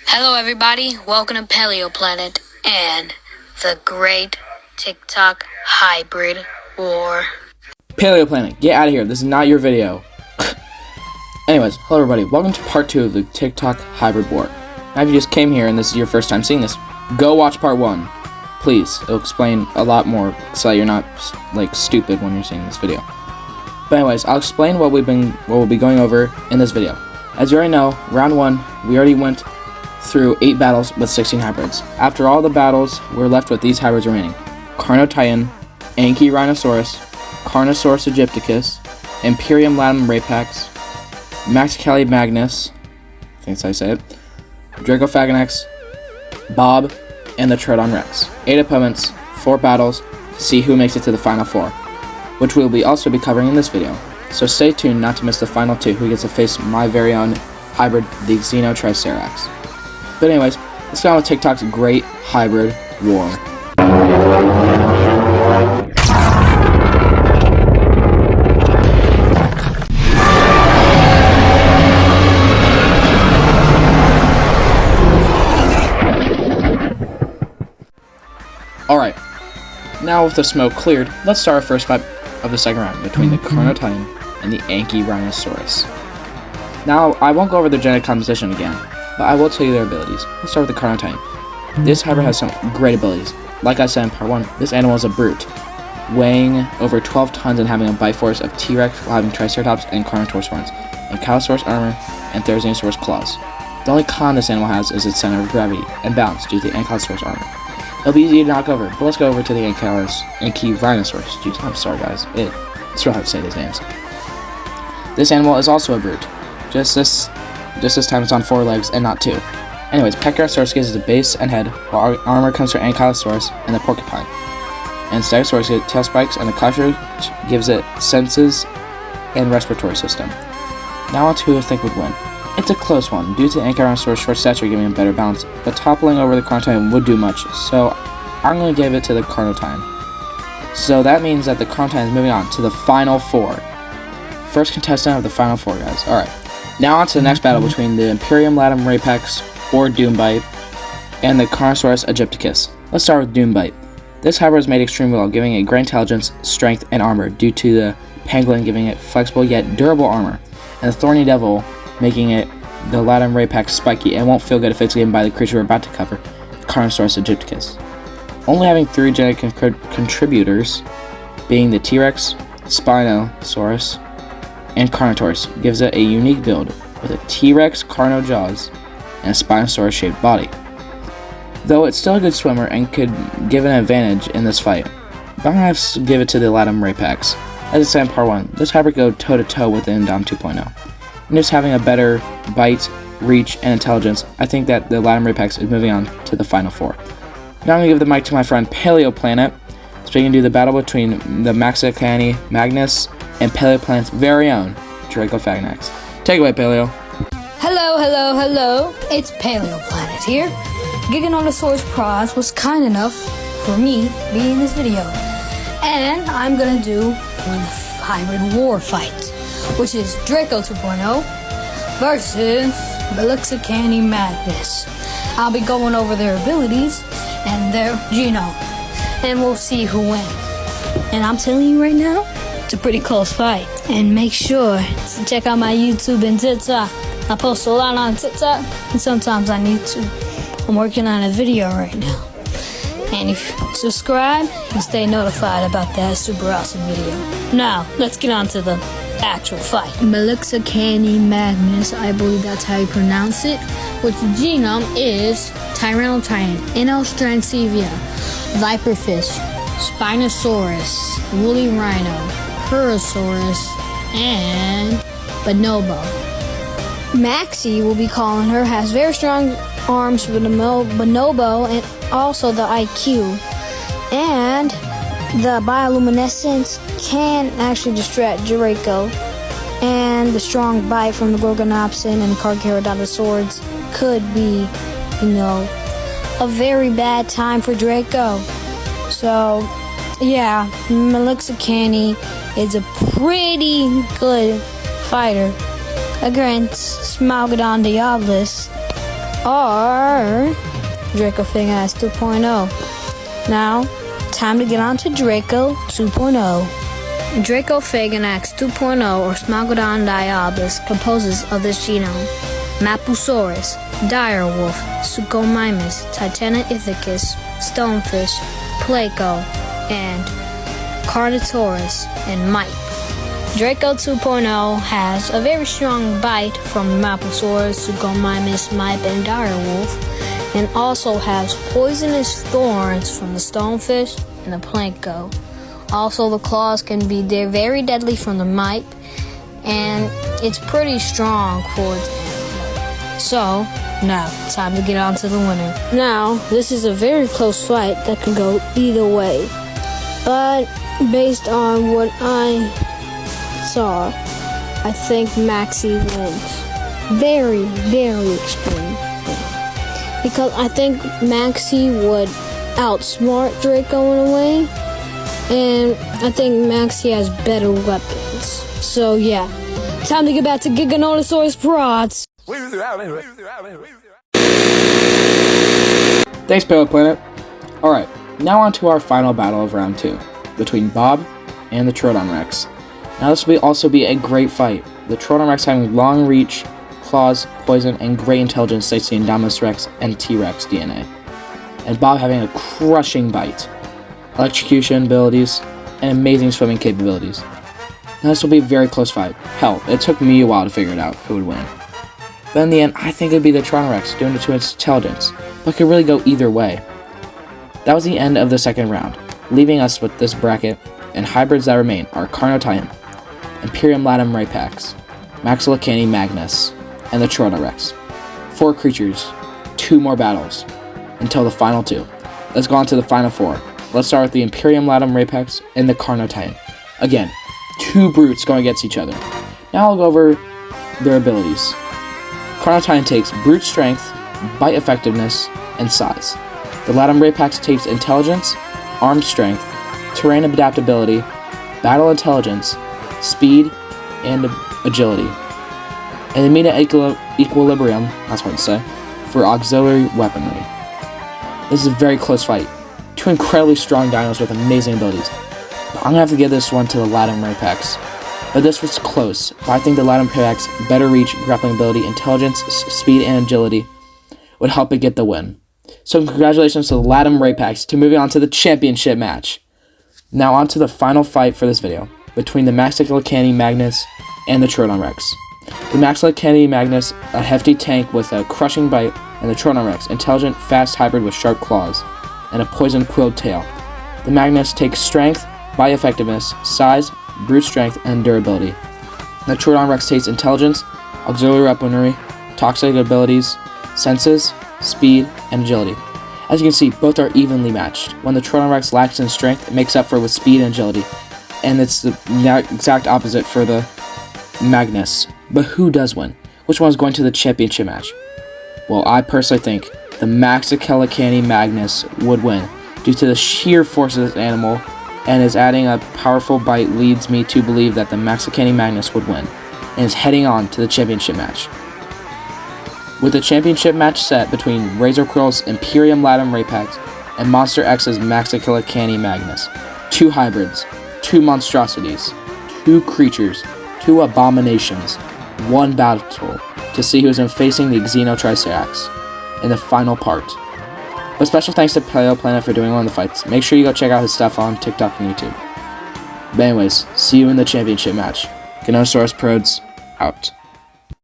Hello everybody, welcome to Paleo Planet and the Great TikTok Hybrid War. Paleo Planet, get out of here. This is not your video. Anyways, hello everybody. Welcome to part 2 of the TikTok Hybrid War. Now if you just came here and this is your first time seeing this, go watch part 1. Please, it'll explain a lot more so that you're not stupid when you're seeing this video. But anyways, I'll explain what we'll be going over in this video. As you already know, round 1, we already went through 8 battles with 16 hybrids. After all the battles, we're left with these hybrids remaining: Carnotitan, Anchyrhinosaurus, Carnosaurus aegypticus, Imperium latum rapax, Maxicali magnus, I think that's how I say it, Dracophagonax, Bob, and the Troodon Rex. 8 opponents, 4 battles, to see who makes it to the final 4, which we'll also be covering in this video. So stay tuned not to miss the final 2 who gets to face my very own hybrid, the Xenotricerax. But anyways, let's get on with TikTok's Great Hybrid War. Alright, now with the smoke cleared, let's start our first fight of the second round between the Carnotitan and the Anchyrhinosaurus. Now, I won't go over their genetic composition again, but I will tell you their abilities. Let's start with the Carnotitan. This hybrid has some great abilities. Like I said in part 1, this animal is a brute, weighing over 12 tons and having a bite force of T-Rex while having Triceratops and Carnotaurus horns, Ankylosaurus armor, and Therizinosaurus claws. The only con this animal has is its center of gravity and balance due to the Ankylosaurus armor. It'll be easy to knock over, but let's go over to the Anchyrhinosaurus. Jeez, I'm sorry guys, it's real hard to say these names. This animal is also a brute. Just this time it's on 4 legs and not 2. Anyways, Pachyrhinosaurus gives it the base and head, while armor comes from Ankylosaurus and the porcupine. And Stegosaurus gives it tail spikes, and the cartridge gives it senses and respiratory system. Now on to who I think would win. It's a close one, due to the Anchyrhinosaurus' short stature giving him better balance, but toppling over the Carnotitan would do much, so I'm going to give it to the Carnotitan. So that means that the Carnotitan is moving on to the final 4. First contestant of the final 4, guys. Alright, now on to the next battle between the Imperium latum rapax, or Doombite, and the Carnosaurus aegypticus. Let's start with Doombite. This hybrid is made extremely well, giving it great intelligence, strength, and armor, due to the pangolin giving it flexible yet durable armor, and the thorny devil making it the latum rapax spiky and won't feel good if it's given by the creature we're about to cover, Carnosaurus aegypticus. Only having 3 genetic contributors, being the T-Rex, Spinosaurus, and Carnotaurus, gives it a unique build with a T-Rex carno jaws and a Spinosaurus shaped body. Though it's still a good swimmer and could give an advantage in this fight, but I'm going to have to give it to the latum rapax. As I said in part 1, this hybrid go toe to toe with the Indom 2.0. And just having a better bite, reach, and intelligence, I think that the latum rapax is moving on to the final 4. Now I'm going to give the mic to my friend Paleo Planet, so we can do the battle between the Maxicali magnus and Paleo Planet's very own Dracophagonax. Take it away, Paleo. Hello, it's Paleo Planet here. Giganotosaurus Pros was kind enough for me to be in this video. And I'm gonna do one hybrid war fight, which is Draco 2.0 versus Maxicali magnus. I'll be going over their abilities and their genome, and we'll see who wins. And I'm telling you right now, it's a pretty close fight. And make sure to check out my YouTube and TikTok. I post a lot on TikTok and sometimes on YouTube. I'm working on a video right now. And if you subscribe, you stay notified about that super awesome video. Now, let's get on to the actual fight. Maxicali magnus, I believe that's how you pronounce it, which the genome is Tyrannotitan, Inostrancevia, Viperfish, Spinosaurus, Woolly Rhino, Purosaurus, and Bonobo. Maxie, we'll be calling her, has very strong arms with the Bonobo and also the IQ. And the bioluminescence can actually distract Draco. And the strong bite from the Gorgonopsin and the Carcharodontosaurs could be, a very bad time for Draco. So, yeah, Maxicali is a pretty good fighter against Smalgodon Diabolus. are Dracophagonax 2.0. Now, time to get on to Draco 2.0. Dracophagonax 2.0, or Smogodon diabolus, composes of this genome: Mapusaurus, direwolf, Suchomimus, Titanoithecus, stonefish, Placo, and Carnotaurus, and Mipe. Draco 2.0 has a very strong bite from Mapusaurus, Suchomimus, Mipe, and direwolf, and also has poisonous thorns from the stonefish and the Placo. Also, the claws can be very deadly from the Mipe, and it's pretty strong for its animal. So, now, time to get on to the winner. Now, this is a very close fight that can go either way, but based on what I saw, I think Maxie wins. Very, very extreme. Because I think Maxie would outsmart Draco in a way, and I think Maxie has better weapons. So yeah, time to get back to Giganotosaurus prods. Thanks, Pt2. Alright, now on to our final battle of round 2, between Bob and the Troodon Rex. Now this will also be a great fight. The Troodon Rex having long reach, claws, poison, and great intelligence thanks to the Indominus Rex and T-Rex DNA. And Bob having a crushing bite, electrocution abilities, and amazing swimming capabilities. Now this will be a very close fight. Hell, it took me a while to figure it out who would win. But in the end, I think it would be the Troodon Rex due to its intelligence, but it could really go either way. That was the end of the second round, leaving us with this bracket, and hybrids that remain are Carnotaeum, Imperium Latum Rapax, Maxillicani Magnus, and the Troodon Rex. 4 creatures, 2 more battles, until the final 2. Let's go on to the final 4. Let's start with the Imperium Latum Rapax and the Carnotaeum. Again, 2 brutes going against each other. Now I'll go over their abilities. Carnotaeum takes brute strength, bite effectiveness, and size. The Latum Rapax takes intelligence, arm strength, terrain adaptability, battle intelligence, speed, and agility. And the Meta Equilibrium, that's hard to say, for auxiliary weaponry. This is a very close fight. 2 incredibly strong dinos with amazing abilities. But I'm gonna have to give this one to the Latum Rapax. But this was close, but I think the Latum Rapax better reach, grappling ability, intelligence, speed, and agility would help it get the win. So congratulations to the Latum Rapax to moving on to the championship match. Now on to the final fight for this video, between the Maxillicani Magnus and the Troodon Rex. The Maxillicani Magnus, a hefty tank with a crushing bite, and the Troodon Rex, intelligent, fast hybrid with sharp claws, and a poison quilled tail. The Magnus takes strength, bite effectiveness, size, brute strength, and durability. The Troodon Rex takes intelligence, auxiliary weaponry, toxic abilities, senses, speed, and agility. As you can see, both are evenly matched. When the Troodon Rex lacks in strength, it makes up for it with speed and agility. And it's the exact opposite for the Magnus. But who does win? Which one is going to the championship match? Well, I personally think the Maxillicani Magnus would win due to the sheer force of this animal, and is adding a powerful bite leads me to believe that the Maxillicani Magnus would win, and is heading on to the championship match. With the championship match set between Razor Quill's Imperium Latum Rapax and Monster X's Maxillicani Magnus. 2 hybrids, 2 monstrosities, 2 creatures, 2 abominations, 1 battle to see who's been facing the Xenotriceratops in the final part. But special thanks to Pt2 for doing one of the fights. Make sure you go check out his stuff on TikTok and YouTube. But anyways, see you in the championship match. Giganotosaurus Prods, out.